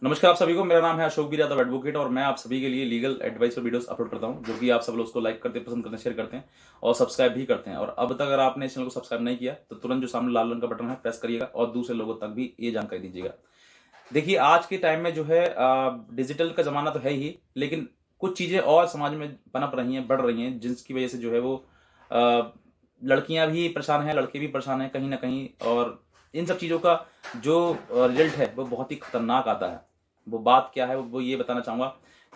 नमस्कार आप सभी को। मेरा नाम है अशोक बीर यादव एडवोकेट और मैं आप सभी के लिए लीगल एडवाइस और वीडियोस अपलोड करता हूं, जो कि आप सब लोग उसको लाइक करते हैं, पसंद करते हैं, शेयर करते हैं और सब्सक्राइब भी करते हैं। और अब तक अगर आपने इस चैनल को सब्सक्राइब नहीं किया तो तुरंत जो सामने लाल रंग का बटन है प्रेस करिएगा और दूसरे लोगों तक भी ये जानकारी दीजिएगा। देखिए, आज के टाइम में जो है डिजिटल का ज़माना तो है ही, लेकिन कुछ चीज़ें और समाज में पनप रही हैं, बढ़ रही हैं, जिसकी वजह से जो है वो अ, लड़कियां भी परेशान हैं, लड़के भी परेशान हैं कहीं न कहीं। और इन सब चीज़ों का जो रिज़ल्ट है वो बहुत ही खतरनाक आता है। वो बात क्या है वो ये बताना चाहूँगा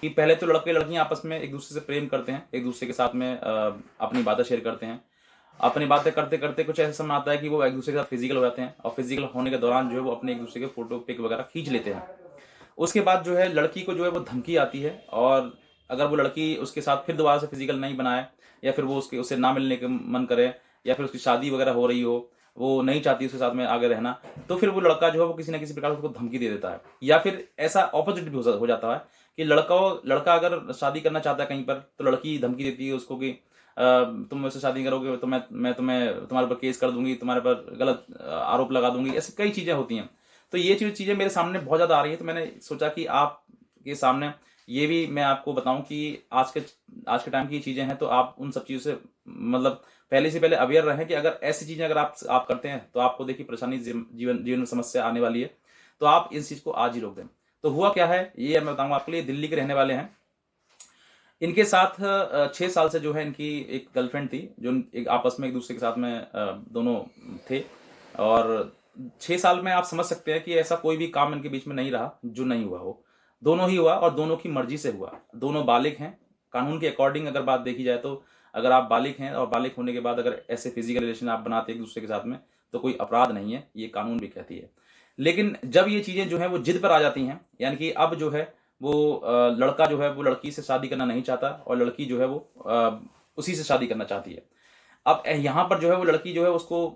कि पहले तो लड़के-लड़कियाँ आपस में एक-दूसरे से प्रेम करते हैं, एक-दूसरे के साथ में अपनी बातें शेयर करते हैं। अपनी बातें करते-करते कुछ ऐसा समय आता है कि वो एक-दूसरे के साथ फिज़िकल हो जाते हैं और फिज़िकल होने के दौरान जो है वो अपने एक-दूसरे के फ़ोटो, पिक वगैरह खींच लेते हैं। उसके बाद जो है लड़की को जो है वो धमकी आती है और अगर वो लड़की उसके साथ फिर दोबारा से फिज़िकल नहीं बनाए या फिर वो उससे ना मिलने का मन करे या फिर उसकी शादी वगैरह हो रही हो, वो नहीं चाहती उसके साथ में आगे रहना, तो फिर वो लड़का जो है वो किसी न किसी प्रकार से उसको धमकी दे देता है। या फिर ऐसा ऑपोज़िट भी हो जाता है कि लड़का अगर शादी करना चाहता है कहीं पर, तो लड़की धमकी देती है उसको कि तुम मुझसे शादी करोगे तो मैं तुम्हें तुम्हारे ऊपर केस कर दूँगी, तुम्हारे पर गलत आरोप लगा दूँगी। ऐसी कई चीज़ें होती हैं। तो ये चीज़ें मेरे सामने बहुत ज़्यादा आ रही हैं, तो मैंने सोचा कि आपके सामने ये भी मैं आपको बताऊँ कि आज के टाइम की चीज़ें हैं, तो आप उन सब चीज़ों से मतलब पहले से पहले अवेयर रहें कि अगर ऐसी चीज़ें अगर आप करते हैं, तो आपको देखिए परेशानी जीवन जीवन में समस्या आने वाली है। तो आप इस चीज़ को आज ही रोक दें। तो हुआ क्या है, ये मैं बताऊँगा आपके लिए। दिल्ली के रहने वाले हैं। इनके साथ 6 साल से जो है इनकी एक गर्लफ्रेंड थी, जो एक आपस में एक-दूसरे के साथ में दोनों थे। और 6 साल में आप समझ सकते हैं कि ऐसा कोई भी काम इनके बीच में नहीं रहा, जो नहीं हुआ हो। दोनों ही हुआ और दोनों की मर्ज़ी से हुआ। दोनों बालिग हैं। कानून के अकॉर्डिंग अगर बात देखी जाए तो अगर आप बालिग हैं और बालिग होने के बाद अगर ऐसे फ़िज़िकल रिलेशन आप बनाते हैं एक-दूसरे के साथ में, तो कोई अपराध नहीं है, ये कानून भी कहती है। लेकिन जब ये चीज़ें जो हैं वो ज़िद पर आ जाती हैं, यानी कि अब जो है वो लड़का जो है वो लड़की से शादी करना नहीं चाहता और लड़की जो है वो उसी से शादी करना चाहती है। अब यहाँ पर जो है वो लड़की जो है उसको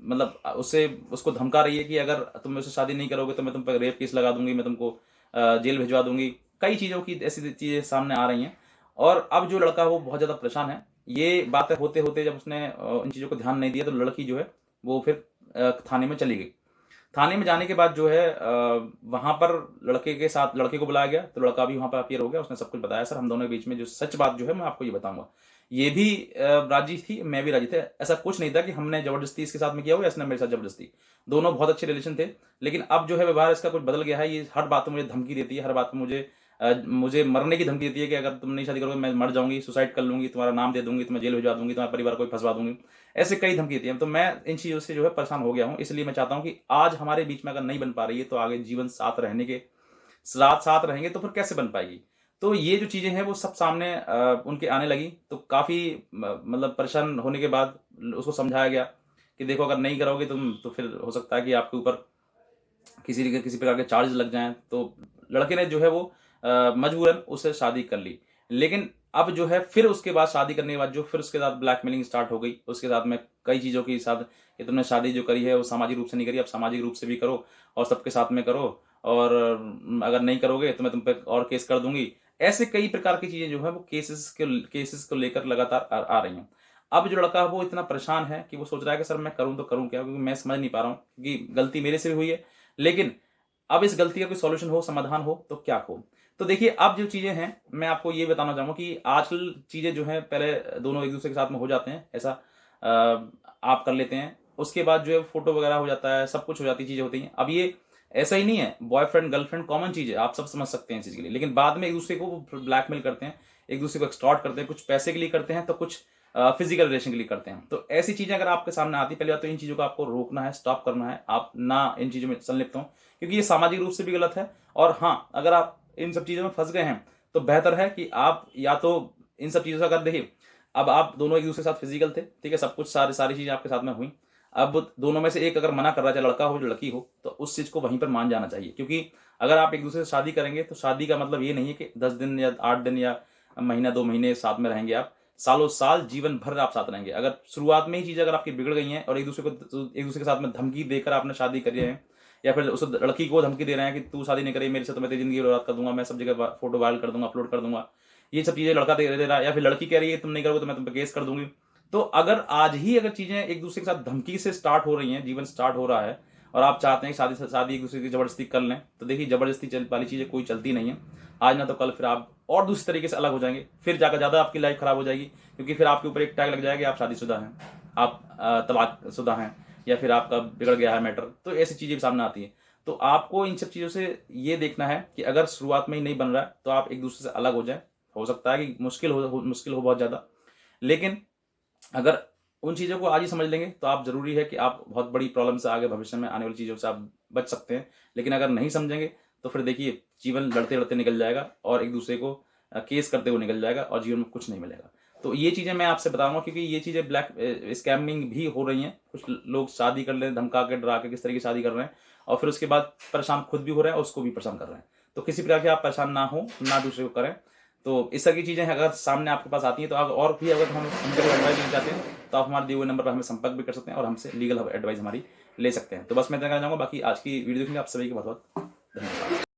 मतलब उससे उसको धमका रही है कि अगर तुम मुझसे शादी नहीं करोगे तो मैं तुम पे रेप केस लगा दूँगी, मैं तुमको जेल भिजवा दूँगी। कई चीज़ों की ऐसी चीज़ें सामने आ रही हैं और अब जो लड़का है वो बहुत ज़्यादा परेशान है। ये बातें होते-होते जब उसने इन चीज़ों को ध्यान नहीं दिया तो लड़की जो है वो फिर थाने में चली गई। थाने में जाने के बाद जो है वहाँ पर लड़के के साथ लड़के को बुलाया गया, तो लड़का भी वहाँ पर अपीयर हो गया। उसने सब कुछ बताया, सर हम दोनों के बीच में जो सच बात जो है मैं आपको ये बताऊँगा। ये भी राज़ी थी, मैं भी राज़ी थे। ऐसा कुछ नहीं था कि हमने ज़बरदस्ती इसके साथ में किया हो या इसने मेरे साथ ज़बरदस्ती। दोनों बहुत अच्छे रिलेशन थे, लेकिन अब जो है व्यवहार इसका कुछ बदल गया है। ये हर बात में मुझे धमकी देती है, हर बात में मुझे मरने की धमकी देती है कि अगर तुम नहीं शादी करोगे मैं मर जाऊँगी, सुसाइड कर लूँगी, तुम्हारा नाम दे दूँगी, तुम्हें जेल भिजवा दूँगी, तुम्हारे परिवार को भी फँसवा दूँगी। ऐसे कई धमकी देती हैं। तो मैं इन चीज़ों से जो है परेशान हो गया हूँ, इसलिए मैं चाहता हूँ कि आज हमारे बीच में अगर नहीं बन पा रही है, तो आगे जीवन साथ रहेंगे तो फिर कैसे बन पाएगी? तो ये जो चीज़ें हैं वो सब सामने उनके आने लगी, तो काफ़ी मतलब परेशान होने के बाद उसको समझाया गया कि देखो अगर नहीं करोगे तुम तो फिर हो सकता है कि आपके ऊपर किसी प्रकार के चार्ज लग जाएँ। तो लड़के ने जो है वो मजबूरन उससे शादी कर ली। लेकिन अब जो है फिर उसके बाद शादी करने के बाद जो फिर उसके साथ ब्लैकमेलिंग स्टार्ट हो गई। उसके साथ में कई चीज़ों के साथ कि तुमने शादी जो करी है वो सामाजिक रूप से नहीं करी, अब सामाजिक रूप से भी करो और सबके साथ में करो और अगर नहीं करोगे तो मैं तुम पे और केस कर दूँगी। ऐसे कई प्रकार की चीज़ें जो है वो केसेस को लेकर लगातार आ रही हैं। अब जो लड़का है वो इतना परेशान है कि वो सोच रहा है कि सर मैं करूँ तो करूँ क्या? क्योंकि मैं समझ नहीं पा रहा हूँ, क्योंकि गलती मेरे से भी हुई है। लेकिन अब इस गलती का कोई सॉल्यूशन हो, समाधान हो तो क्या हो? तो देखिए, अब जो चीज़ें हैं, मैं आपको ये बताना चाहूँगा कि आजकल चीज़ें जो हैं पहले दोनों एक-दूसरे के साथ में हो जाते हैं, ऐसा आप कर लेते हैं। उसके बाद जो है फ़ोटो वगैरह हो जाता है, सब कुछ हो जाती है, चीज़ें होती हैं। अब ये ऐसा ही नहीं है, बॉयफ्रेंड, गर्लफ्रेंड कॉमन चीज़ है, आप सब समझ सकते हैं इस चीज़ के लिए। लेकिन बाद में एक-दूसरे को ब्लैकमेल करते हैं, एक-दूसरे को एक्सटॉर्ट करते हैं, कुछ पैसे के लिए करते हैं, तो कुछ फिज़िकल रिलेशन के लिए करते हैं। तो ऐसी चीज़ें अगर आपके सामने आती हैं, पहली बात तो इन चीज़ों को आपको रोकना है, स्टॉप करना है। आप ना इन चीज़ों में संलिप्त हों, क्योंकि ये सामाजिक रूप से भी गलत है। और हाँ, अगर आप इन सब चीज़ों में फँस गए हैं, तो बेहतर है कि आप या तो इन सब चीज़ों से अगर देखिए, अब आप दोनों एक-दूसरे के साथ फिज़िकल थे, ठीक है? सब कुछ सारी चीज़ें आपके साथ में हुई। अब दोनों में से एक अगर मना कर रहा है, चाहे लड़का हो, या लड़की हो, तो उस चीज़ को वहीं पर मान जाना चाहिए। क्योंकि अगर आप एक-दूसरे से शादी करेंगे, तो शादी का मतलब ये नहीं है कि 10 दिन या 8 दिन या महीना, 2 महीने साथ में रहेंगे आप। सालों-साल, जीवन भर आप साथ रहेंगे। अगर शुरुआत में ही चीज़ें अगर आपकी बिगड़ गई हैं और एक-दूसरे के साथ में धमकी देकर आपने शादी करी है या फिर उस लड़की को धमकी दे रहे हैं कि तू शादी नहीं करेगी मेरे से तो मैं तेरी ज़िंदगी बर्बाद कर दूँगा, मैं सब जगह फ़ोटो वायरल कर दूँगा, अपलोड कर दूँगा। ये सब चीज़ें लड़का दे रहा है या फिर लड़की कह रही है तुम नहीं करोगे तो मैं तुम पे केस कर दूँगी। तो अगर आज ही अगर चीज़ें एक-दूसरे के साथ धमकी से स्टार्ट हो रही हैं, जीवन स्टार्ट हो रहा है और आप चाहते हैं कि शादी एक दूसरे की जबरदस्ती कर लें, तो देखिए जबरदस्ती वाली चीज़ें कोई चलती नहीं है। आज ना तो कल फिर आप और दूसरे तरीके से अलग हो जाएंगे, फिर जाकर ज़्यादा आपकी लाइफ खराब हो जाएगी, क्योंकि फिर आपके ऊपर एक टैग लग जाएगा कि आप शादीशुदा हैं, आप तलाकशुदा हैं, या फिर आपका बिगड़ गया है मैटर। तो ऐसी चीज़ें भी सामने आती हैं। तो आपको इन सब चीज़ों से ये देखना है कि अगर शुरुआत में ही नहीं बन रहा है तो आप एक दूसरे से अलग हो जाएं। हो सकता है कि मुश्किल हो बहुत ज़्यादा, लेकिन अगर उन चीज़ों को आज ही समझ लेंगे तो आप ज़रूरी है कि आप बहुत बड़ी प्रॉब्लम से आगे भविष्य में आने वाली चीज़ों से आप बच सकते हैं। लेकिन अगर नहीं समझेंगे तो फिर देखिए जीवन लड़ते-लड़ते निकल जाएगा और एक दूसरे को केस करते हुए निकल जाएगा और जीवन में कुछ नहीं मिलेगा। तो ये चीज़ें मैं आपसे बताऊँगा, क्योंकि ये चीज़ें ब्लैक स्कैमिंग भी हो रही हैं। कुछ लोग शादी कर लें, धमका के, डरा के, किस तरह की शादी कर रहे हैं और फिर उसके बाद परेशान खुद भी हो रहे हैं और उसको भी परेशान कर रहे हैं। तो किसी प्रकार के आप परेशान ना हो, ना दूसरे को करें। तो इस तरह की चीज़ें अगर सामने आपके पास आती हैं तो आप और भी अगर हम हमसे एडवाइस लेना चाहते हैं तो आप हमारे दिए हुए नंबर पर हमें संपर्क भी कर सकते हैं और हमसे लीगल एडवाइस हमारी ले सकते हैं। तो बस मैं इतना कहना चाहूँगा। बाकी आज की वीडियो देखने आप सभी को बहुत बहुत धन्यवाद।